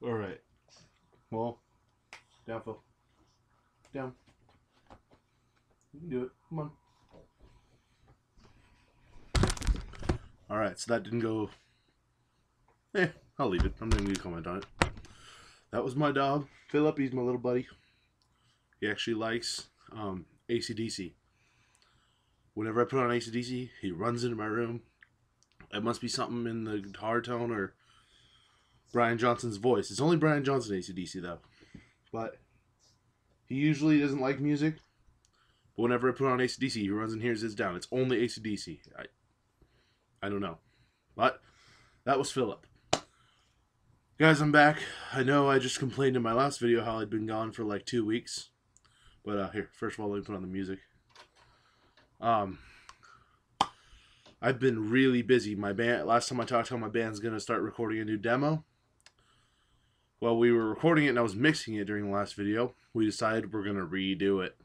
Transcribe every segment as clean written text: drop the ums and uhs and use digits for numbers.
Alright. Well, down, Phil. Down. You can do it. Come on. Alright, so that didn't go... I'll leave it. I'm not even going to comment on it. That was my dog, Philip. He's my little buddy. He actually likes AC/DC. Whenever I put on AC/DC, he runs into my room. It must be something in the guitar tone or Brian Johnson's voice. It's only Brian Johnson AC/DC though. But he usually doesn't like music. But whenever I put on AC/DC, he runs in here and sits down. It's only AC/DC. I don't know. But that was Philip. Guys, I'm back. I know I just complained in my last video how I'd been gone for like 2 weeks. But here, first of all, let me put on the music. I've been really busy. My band, last time I talked to my band's going to start recording a new demo. Well, we were recording it and I was mixing it during the last video. We decided we're going to redo it.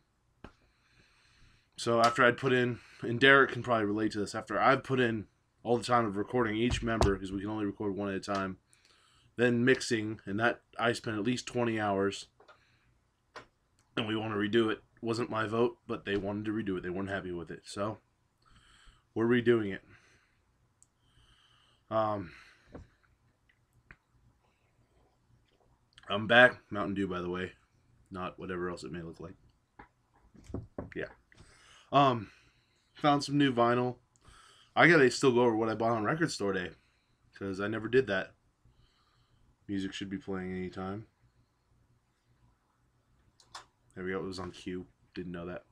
So after I'd put in, and Derek can probably relate to this, after I've put in all the time of recording each member, because we can only record one at a time, then mixing, and that I spent at least 20 hours, and we want to redo it. Wasn't my vote, but they wanted to redo it. They weren't happy with it, so we're redoing it. I'm back. Mountain Dew, by the way, not whatever else it may look like. Yeah. Found some new vinyl. I gotta still go over what I bought on Record Store Day, because I never did that. Music should be playing anytime. There we go. It was on cue. Didn't know that.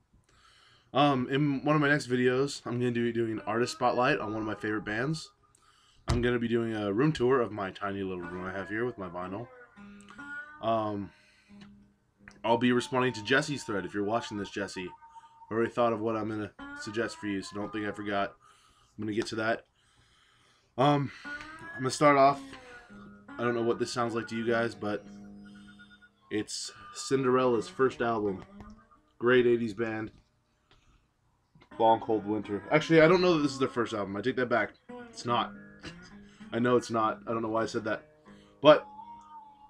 In one of my next videos, I'm going to be doing an artist spotlight on one of my favorite bands. I'm going to be doing a room tour of my tiny little room I have here with my vinyl. I'll be responding to Jesse's thread. If you're watching this, Jesse, I already thought of what I'm going to suggest for you, so don't think I forgot. I'm going to get to that. I'm going to start off. I don't know what this sounds like to you guys, but it's Cinderella's first album. Great 80s band. Long Cold Winter. Actually, I don't know that this is their first album. I take that back. It's not. I know it's not. I don't know why I said that. But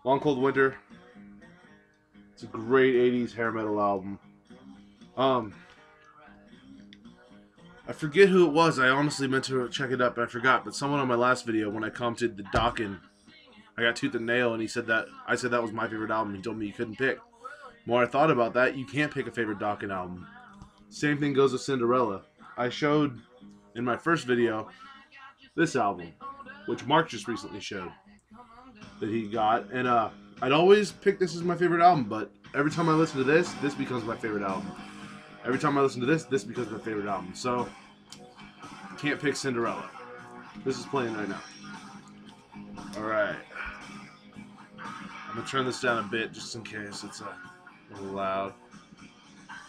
Long Cold Winter. It's a great 80s hair metal album. I forget who it was. I honestly meant to check it up, but I forgot. But someone on my last video, when I commented the Dokken, I got tooth and nail, and he said that I said that was my favorite album. He told me you couldn't pick. The more I thought about that, you can't pick a favorite Dokken album. Same thing goes with Cinderella. I showed in my first video this album, which Mark just recently showed that he got, and I'd always pick this as my favorite album, but every time I listen to this, this becomes my favorite album. Every time I listen to this, this becomes my favorite album. So, can't pick Cinderella. This is playing right now. Alright. I'm going to turn this down a bit just in case it's a little loud.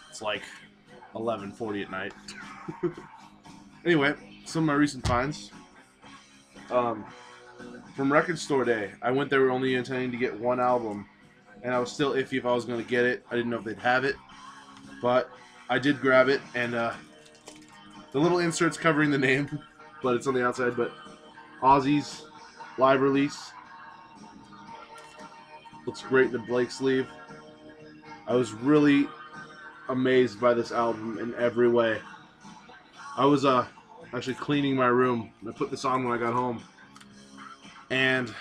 It's like 11:40 at night. Anyway, some of my recent finds. From Record Store Day, I went there only intending to get one album, and I was still iffy if I was going to get it. I didn't know if they'd have it, but I did grab it, and the little insert's covering the name, but it's on the outside. But Ozzy's live release looks great in the Blake sleeve. I was really amazed by this album in every way. I was actually cleaning my room. I put this on when I got home, and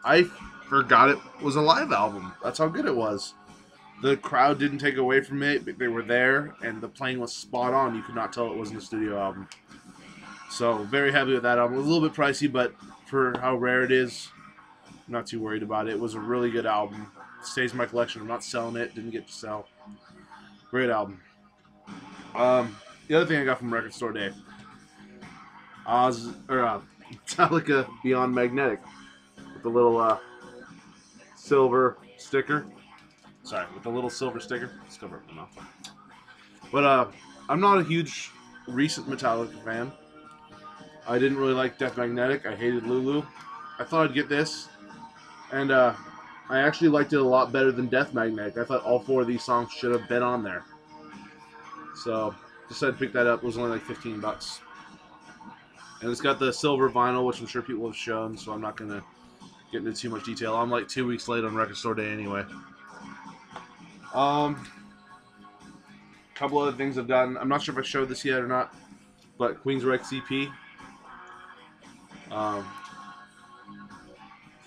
I forgot it was a live album. That's how good it was. The crowd didn't take away from it, but they were there, and the playing was spot on. You could not tell it wasn't a studio album. So, very happy with that album. It was a little bit pricey, but for how rare it is, I'm not too worried about it. It was a really good album. It stays in my collection. I'm not selling it. Didn't get to sell. Great album. The other thing I got from Record Store Day, Metallica Beyond Magnetic, with the little silver sticker. Sorry, with the little silver sticker. Let's cover up my mouth. But I'm not a huge recent Metallica fan. I didn't really like Death Magnetic. I hated Lulu. I thought I'd get this, and I actually liked it a lot better than Death Magnetic. I thought all 4 of these songs should have been on there. So, decided to pick that up. It was only like $15. And it's got the silver vinyl, which I'm sure people have shown, so I'm not going to get into too much detail. I'm like 2 weeks late on Record Store Day anyway. Couple other things I've gotten. I'm not sure if I showed this yet or not, but Queensryche EP.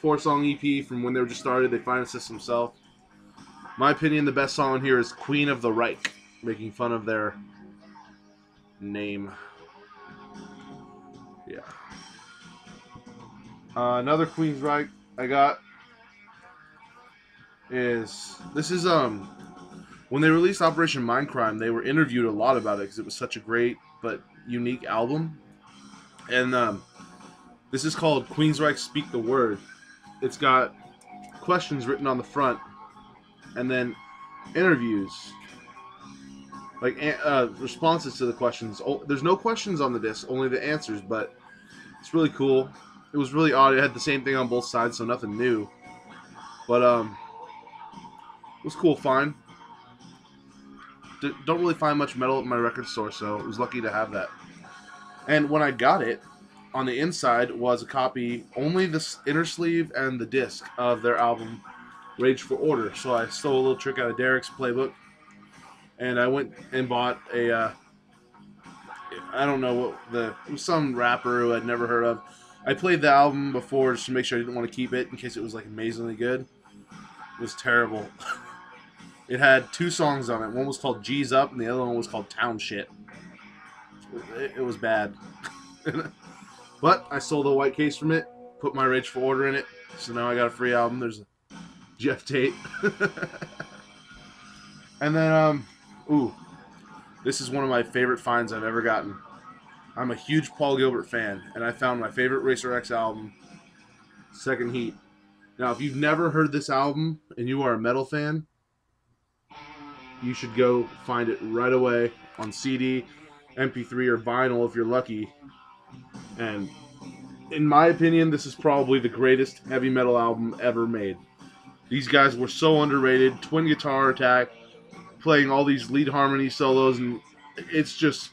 4-song EP from when they were just started. They financed themselves. My opinion, the best song on here is Queen of the Reich, making fun of their name. Yeah. Another Queensryche I got is, this is when they released Operation Mindcrime, they were interviewed a lot about it because it was such a great but unique album. And this is called Queensryche Speak the Word. It's got questions written on the front, and then interviews, like responses to the questions. Oh, there's no questions on the disc, only the answers, but it's really cool. It was really odd. It had the same thing on both sides, so nothing new. But it was cool find. Don't really find much metal at my record store, so I was lucky to have that. And when I got it, on the inside was a copy, only the inner sleeve and the disc of their album Rage for Order. So I stole a little trick out of Derek's playbook, and I went and bought a I don't know what it was, some rapper who I'd never heard of. I played the album before just to make sure I didn't want to keep it in case it was like amazingly good. It was terrible. It had 2 songs on it. One was called G's Up and the other one was called Town Shit. It was bad. But I sold a white case from it, put my Rage for Order in it, so now I got a free album. There's a Jeff Tate. And then, this is one of my favorite finds I've ever gotten. I'm a huge Paul Gilbert fan, and I found my favorite Racer X album, Second Heat. Now, if you've never heard this album and you are a metal fan, you should go find it right away on CD, MP3, or vinyl if you're lucky. And in my opinion, this is probably the greatest heavy metal album ever made. These guys were so underrated. Twin guitar attack, playing all these lead harmony solos, and it's just...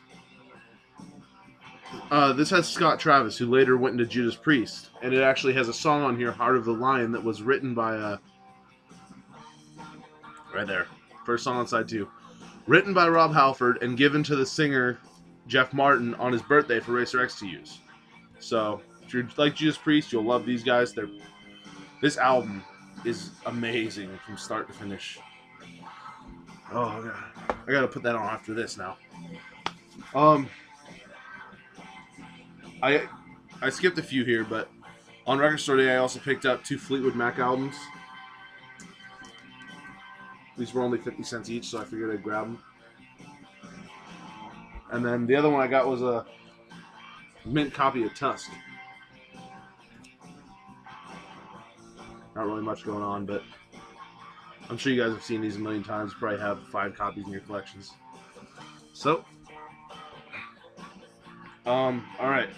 this has Scott Travis, who later went into Judas Priest, and it actually has a song on here, Heart of the Lion, that was written by... right there. First song on side 2. Written by Rob Halford and given to the singer Jeff Martin on his birthday for Racer X to use. So, if you're like Judas Priest, you'll love these guys. This album is amazing from start to finish. Oh, I gotta put that on after this now. I skipped a few here, but on Record Store Day I also picked up 2 Fleetwood Mac albums. These were only 50 cents each, so I figured I'd grab them. And then the other one I got was a mint copy of Tusk. Not really much going on, but I'm sure you guys have seen these a million times. You probably have 5 copies in your collections. So, alright.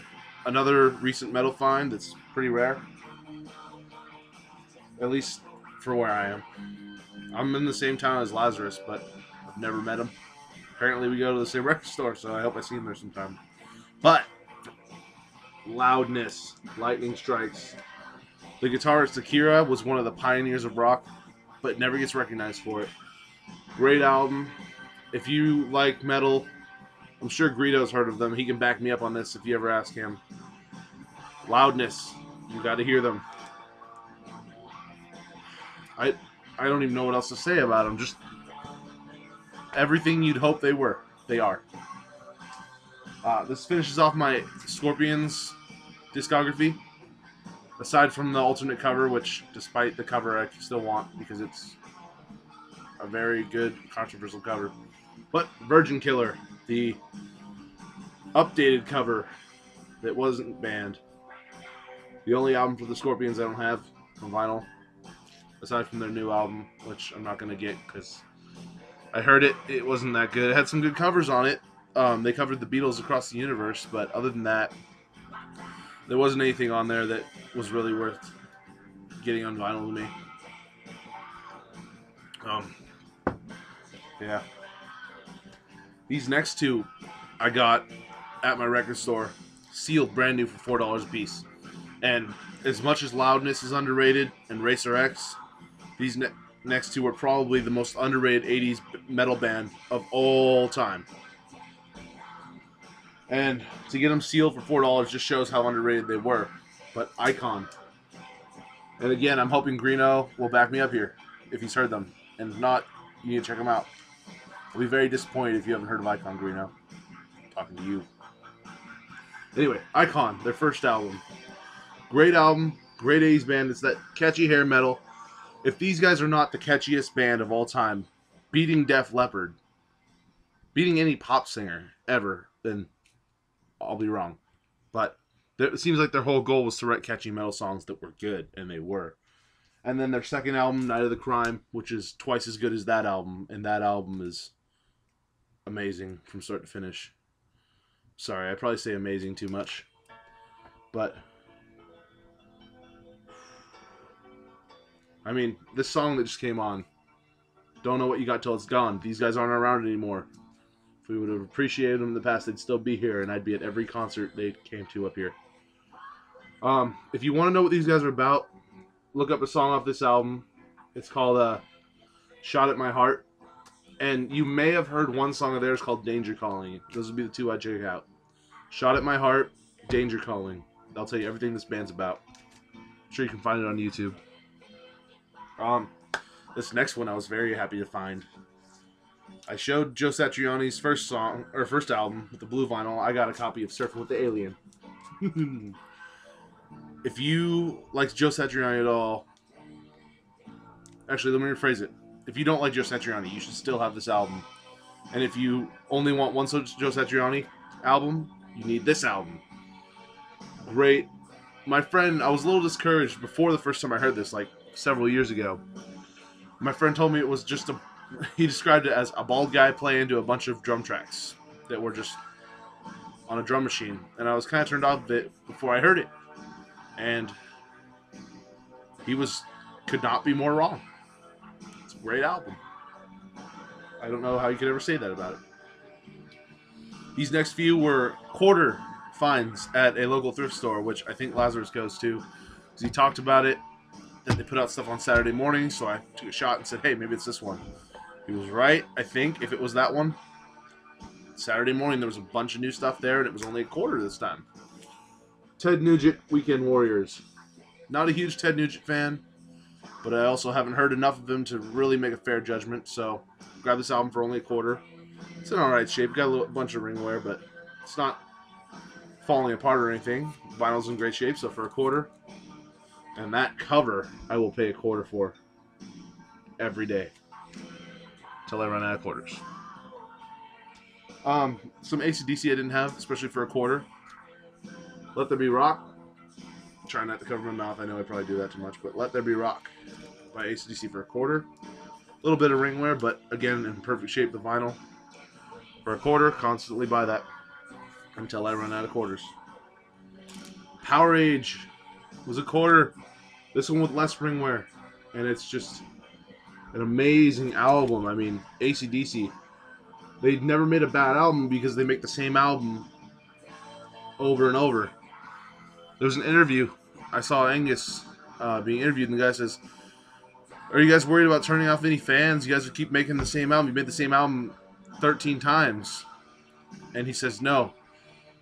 Another recent metal find that's pretty rare. At least for where I am. I'm in the same town as Lazarus, but I've never met him. Apparently we go to the same record store, so I hope I see him there sometime. But, Loudness, Lightning Strikes. The guitarist Akira was one of the pioneers of rock, but never gets recognized for it. Great album. If you like metal, I'm sure Greedo's heard of them. He can back me up on this if you ever ask him. Loudness. You got to hear them. I don't even know what else to say about them. Just everything you'd hope they were. They are. This finishes off my Scorpions discography. Aside from the alternate cover, which, despite the cover, I still want because it's a very good, controversial cover. But Virgin Killer, the updated cover that wasn't banned. The only album for the Scorpions I don't have on vinyl, aside from their new album, which I'm not going to get because I heard it wasn't that good. It had some good covers on it. They covered the Beatles Across the Universe, but other than that, there wasn't anything on there that was really worth getting on vinyl to me. Yeah. These next 2 I got at my record store, sealed brand new for $4 a piece. And as much as Loudness is underrated and Racer X, these next two are probably the most underrated 80s metal band of all time. And to get them sealed for $4 just shows how underrated they were. But Icon. And again, I'm hoping Greeno will back me up here if he's heard them. And if not, you need to check them out. I'll be very disappointed if you haven't heard of Icon, Greeno. I'm talking to you. Anyway, Icon, their first album. Great album, great 80s band. It's that catchy hair metal. If these guys are not the catchiest band of all time, beating Def Leppard, beating any pop singer ever, then I'll be wrong. But it seems like their whole goal was to write catchy metal songs that were good, and they were. And then their second album, Night of the Crime, which is twice as good as that album, and that album is amazing from start to finish. Sorry, I probably say amazing too much. But I mean, this song that just came on, Don't Know What You Got Till It's Gone. These guys aren't around anymore. If we would have appreciated them in the past, they'd still be here, and I'd be at every concert they came to up here. If you want to know what these guys are about, look up a song off this album. It's called Shot at My Heart. And you may have heard one song of theirs called Danger Calling. Those would be the two I'd check out. Shot at My Heart, Danger Calling. That'll tell you everything this band's about. I'm sure you can find it on YouTube. This next one I was very happy to find. I showed Joe Satriani's first album with the blue vinyl. I got a copy of Surfing with the Alien. If you like Joe Satriani at all, actually, let me rephrase it. If you don't like Joe Satriani, you should still have this album. And if you only want one Joe Satriani album, you need this album. Great. My friend, I was a little discouraged before the first time I heard this, like several years ago. My friend told me it was just he described it as a bald guy playing to a bunch of drum tracks that were just on a drum machine. And I was kind of turned off a bit before I heard it. And he could not be more wrong. It's a great album. I don't know how you could ever say that about it. These next few were quarter finds at a local thrift store, which I think Lazarus goes to. Because he talked about it, that they put out stuff on Saturday morning, so I took a shot and said, hey, maybe it's this one. He was right, I think, if it was that one. Saturday morning, there was a bunch of new stuff there, and it was only a quarter this time. Ted Nugent, Weekend Warriors. Not a huge Ted Nugent fan, but I also haven't heard enough of him to really make a fair judgment, so grab this album for only a quarter. It's in alright shape, got a bunch of ring wear, but it's not falling apart or anything. Vinyl's in great shape, so for a quarter. And that cover, I will pay a quarter for every day until I run out of quarters. Some AC/DC I didn't have, especially for a quarter. Let There Be Rock. Try not to cover my mouth. I know I probably do that too much, but Let There Be Rock by AC/DC for a quarter. A little bit of ring wear, but again, in perfect shape, the vinyl. For a quarter, constantly buy that until I run out of quarters. Powerage was a quarter. This one with less ring wear. And it's just an amazing album. I mean, AC/DC, they never made a bad album because they make the same album over and over. There was an interview. I saw Angus being interviewed, and the guy says, are you guys worried about turning off any fans? You guys would keep making the same album. You made the same album 13 times. And he says, no.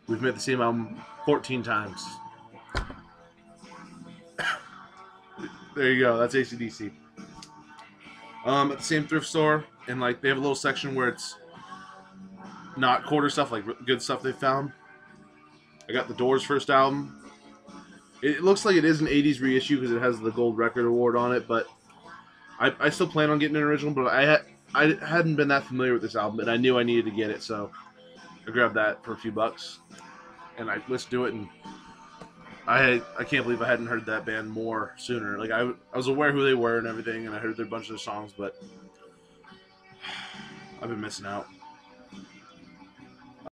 We've made the same album 14 times. There you go. That's AC/DC. At the same thrift store, and like they have a little section where it's not quarter stuff, like good stuff they found. I got the Doors' first album. It looks like it is an 80s reissue because it has the Gold Record Award on it, but I still plan on getting an original, but I hadn't been that familiar with this album, and I knew I needed to get it, so I grabbed that for a few bucks. And I listened to it, and I can't believe I hadn't heard that band more sooner. Like I was aware who they were and everything, and I heard a bunch of their songs, but I've been missing out.